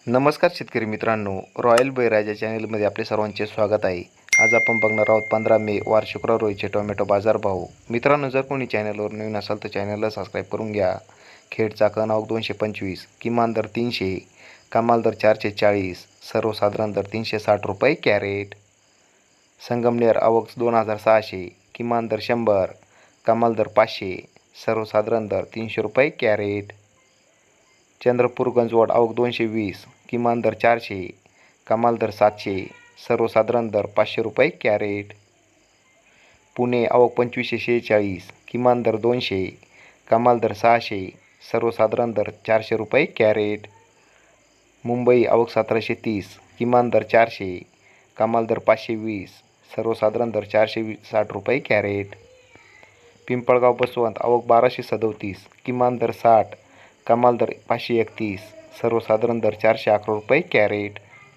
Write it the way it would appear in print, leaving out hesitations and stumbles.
नमस्कार शेतकरी मित्रांनो, रॉयल बळीराजा चॅनलमध्ये आपले सर्वांचे स्वागत आहे. आज आपण बघणार आहोत 15 मे वार शुक्रवार रोजीचे टोमॅटो बाजारभाव. मित्रांनो, जर कोणी चॅनलवर नवीन असाल तर चॅनलला सबस्क्राईब करून घ्या. खेड चाकण आवक 225, किमान दर 300, कमाल दर 440, सर्वसाधारण दर 360 रुपये कॅरेट. संगमनेर आवक 2600, किमान दर 100, कमाल दर 500, सर्वसाधारण दर 300 रुपये कॅरेट. चंद्रपूर गंजवड आवक 220, किमान दर 400, कमाल दर 700, सर्वसाधारण दर 500 रुपये कॅरेट. पुणे आवक 2546, किमान दर 200, कमाल दर 600, सर्वसाधारण दर 400 रुपये कॅरेट. मुंबई आवक 1730, किमान दर 400, कमाल दर 520, सर्वसाधारण दर 460 रुपये कॅरेट. पिंपळगाव बसवंत आवक 1237, किमान दर 60, कमाल दर 531, सर्वसाधारण दर 411 रुपये कॅरेट.